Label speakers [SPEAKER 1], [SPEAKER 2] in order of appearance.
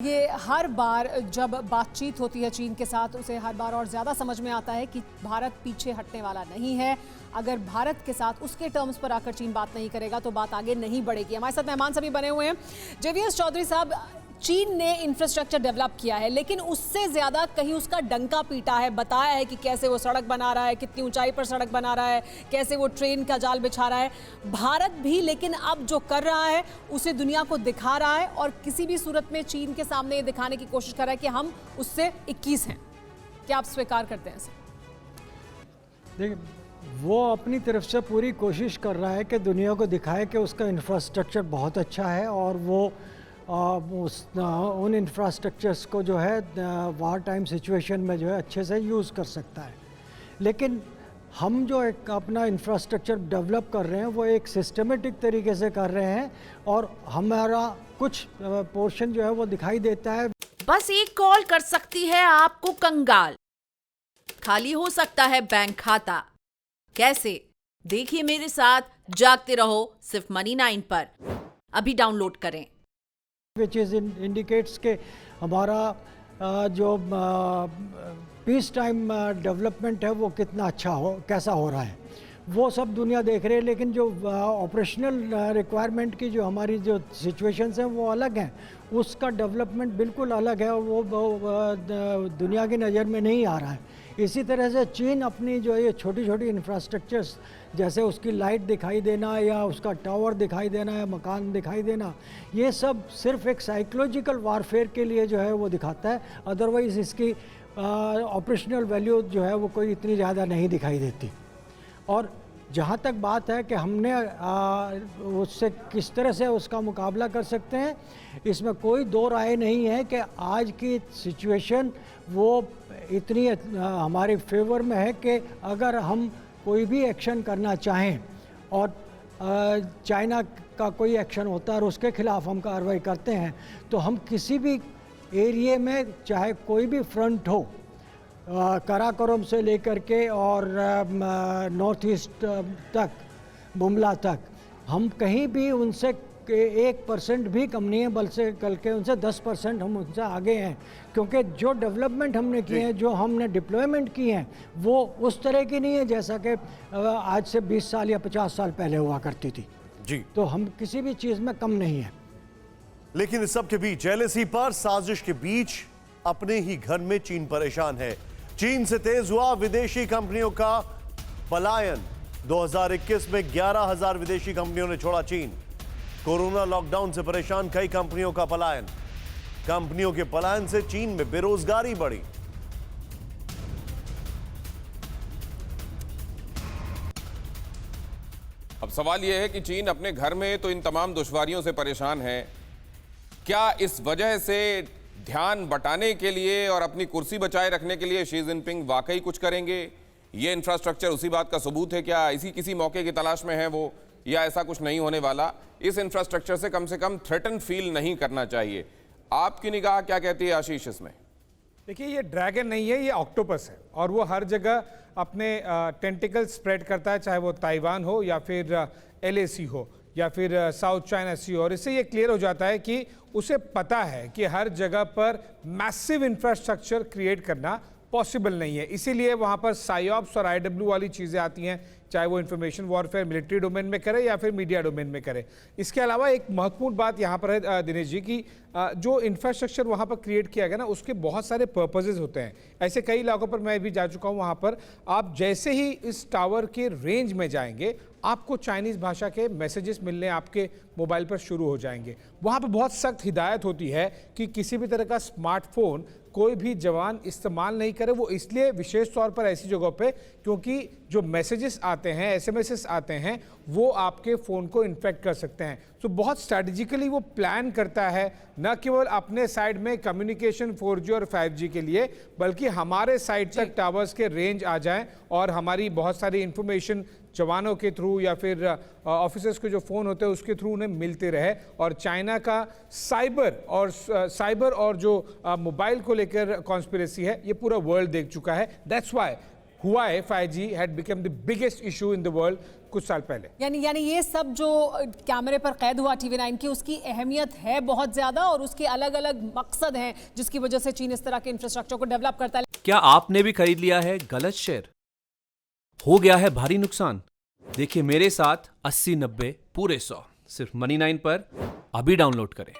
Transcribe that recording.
[SPEAKER 1] ये हर बार जब बातचीत होती है चीन के साथ, उसे हर बार और ज़्यादा समझ में आता है कि भारत पीछे हटने वाला नहीं है। अगर भारत के साथ उसके टर्म्स पर आकर चीन बात नहीं करेगा तो बात आगे नहीं बढ़ेगी। हमारे साथ मेहमान सभी बने हुए हैं। जेवीएस चौधरी साहब, चीन ने इंफ्रास्ट्रक्चर डेवलप किया है, लेकिन उससे ज़्यादा कहीं उसका डंका पीटा है, बताया है कि कैसे वो सड़क बना रहा है, कितनी ऊंचाई पर सड़क बना रहा है, कैसे वो ट्रेन का जाल बिछा रहा है। भारत भी लेकिन अब जो कर रहा है उसे दुनिया को दिखा रहा है और किसी भी सूरत में चीन के सामने ये दिखाने की कोशिश कर रहा है कि हम उससे 21 हैं। क्या आप स्वीकार करते हैं इसे?
[SPEAKER 2] देखिए, वो अपनी तरफ से पूरी कोशिश कर रहा है कि दुनिया को दिखाए कि उसका इंफ्रास्ट्रक्चर बहुत अच्छा है और वो उन इंफ्रास्ट्रक्चर्स को जो है वार टाइम सिचुएशन में जो है अच्छे से यूज़ कर सकता है। लेकिन हम जो एक अपना इंफ्रास्ट्रक्चर डेवलप कर रहे हैं वो एक सिस्टमेटिक तरीके से कर रहे हैं और हमारा कुछ पोर्शन जो है वो दिखाई देता है।
[SPEAKER 3] बस एक कॉल कर सकती है आपको कंगाल, खाली हो सकता है बैंक खाता। कैसे? देखिए मेरे साथ जागते रहो सिर्फ मनी 9 पर। अभी डाउनलोड करें।
[SPEAKER 2] विच इज़ इंडिकेट्स के हमारा जो पीस टाइम डेवलपमेंट है वो कितना अच्छा हो, कैसा हो रहा है, वो सब दुनिया देख रही है। लेकिन जो ऑपरेशनल रिक्वायरमेंट की जो हमारी जो सिचुएशंस हैं वो अलग हैं, उसका डेवलपमेंट बिल्कुल अलग है, वो दुनिया की नज़र में नहीं आ रहा है। इसी तरह से चीन अपनी जो ये छोटी छोटी इंफ्रास्ट्रक्चर्स, जैसे उसकी लाइट दिखाई देना या उसका टावर दिखाई देना या मकान दिखाई देना, ये सब सिर्फ एक साइकोलॉजिकल वारफेयर के लिए जो है वो दिखाता है। अदरवाइज़ इसकी ऑपरेशनल वैल्यू जो है वो कोई इतनी ज़्यादा नहीं दिखाई देती। और जहाँ तक बात है कि हमने उससे किस तरह से उसका मुकाबला कर सकते हैं, इसमें कोई दो राय नहीं है कि आज की सिचुएशन वो इतनी हमारे फेवर में है कि अगर हम कोई भी एक्शन करना चाहें और चाइना का कोई एक्शन होता है और उसके खिलाफ हम कार्रवाई करते हैं, तो हम किसी भी एरिया में चाहे कोई भी फ्रंट हो, कराकोरम से लेकर के और नॉर्थ ईस्ट तक, बुमला तक, हम कहीं भी उनसे 1% भी कम नहीं है, बल्कि उनसे 10% हम उनसे आगे हैं। क्योंकि जो डेवलपमेंट हमने किए हैं, जो हमने डिप्लॉयमेंट की हैं, वो उस तरह की नहीं है जैसा कि आज से 20 साल या 50 साल पहले हुआ करती थी जी। तो हम किसी भी चीज़ में कम नहीं है।
[SPEAKER 4] लेकिन इस सब के बीच, जेलसी पर साजिश के बीच, अपने ही घर में चीन परेशान है। चीन से तेज हुआ विदेशी कंपनियों का पलायन। 2021 में 11,000 विदेशी कंपनियों ने छोड़ा चीन। कोरोना लॉकडाउन से परेशान कई कंपनियों का पलायन। कंपनियों के पलायन से चीन में बेरोजगारी बढ़ी।
[SPEAKER 5] अब सवाल यह है कि चीन अपने घर में तो इन तमाम दुश्वारियों से परेशान है, क्या इस वजह से ध्यान बटाने के लिए और अपनी कुर्सी बचाए रखने के लिए शी जिनपिंग वाकई कुछ करेंगे? ये इंफ्रास्ट्रक्चर उसी बात का सबूत है क्या? इसी किसी मौके की तलाश में है वो, या ऐसा कुछ नहीं होने वाला? इस इंफ्रास्ट्रक्चर से कम थ्रेटन फील नहीं करना चाहिए। आपकी निगाह क्या कहती है आशीष इसमें?
[SPEAKER 6] देखिए, ये ड्रैगन नहीं है, ये ऑक्टोपस है और वो हर जगह अपने टेंटिकल स्प्रेड करता है, चाहे वो ताइवान हो या फिर LAC हो या फिर साउथ चाइना सी। और इससे ये क्लियर हो जाता है कि उसे पता है कि हर जगह पर मैसिव इंफ्रास्ट्रक्चर क्रिएट करना पॉसिबल नहीं है। इसीलिए वहाँ पर साइऑप्स और IW वाली चीज़ें आती हैं, चाहे वो इंफॉर्मेशन वॉरफेयर मिलिट्री डोमेन में करे या फिर मीडिया डोमेन में करे। इसके अलावा एक महत्वपूर्ण बात यहाँ पर है दिनेश जी की, जो इंफ्रास्ट्रक्चर वहाँ पर क्रिएट किया गया ना, उसके बहुत सारे पर्पसेस होते हैं। ऐसे कई इलाकों पर मैं भी जा चुका हूँ, वहाँ पर आप जैसे ही इस टावर के रेंज में जाएंगे, आपको चाइनीज़ भाषा के मैसेजेस मिलने आपके मोबाइल पर शुरू हो जाएंगे। वहाँ पर बहुत सख्त हिदायत होती है कि किसी भी तरह का स्मार्टफोन कोई भी जवान इस्तेमाल नहीं करे। वो इसलिए विशेष तौर पर ऐसी जगहों पे क्योंकि जो मैसेजेस आते हैं, SMS आते हैं, वो आपके फ़ोन को इन्फेक्ट कर सकते हैं। तो बहुत स्ट्रैटेजिकली वो प्लान करता है, न केवल अपने साइड में कम्युनिकेशन 4G और 5G के लिए, बल्कि हमारे साइड तक टावर्स के रेंज आ जाएं और हमारी बहुत सारी इंफॉर्मेशन जवानों के थ्रू या फिर ऑफिसर्स के जो फ़ोन होते हैं उसके थ्रू उन्हें मिलते रहे। और चाइना का साइबर और जो मोबाइल को लेकर कॉन्स्पिरेसी है, ये पूरा वर्ल्ड देख चुका है। That's why Huawei 5G had become the biggest issue in the world कुछ साल पहले।
[SPEAKER 1] यानी ये सब जो कैमरे पर कैद हुआ TV9 की, उसकी अहमियत है बहुत ज्यादा और उसके अलग अलग मकसद हैं जिसकी वजह से चीन इस तरह के इंफ्रास्ट्रक्चर को डेवलप करता है।
[SPEAKER 7] क्या आपने भी खरीद लिया है गलत शेयर? हो गया है भारी नुकसान? देखिए मेरे साथ 80-90 पूरे 100 सिर्फ Money9 पर अभी डाउनलोड करें।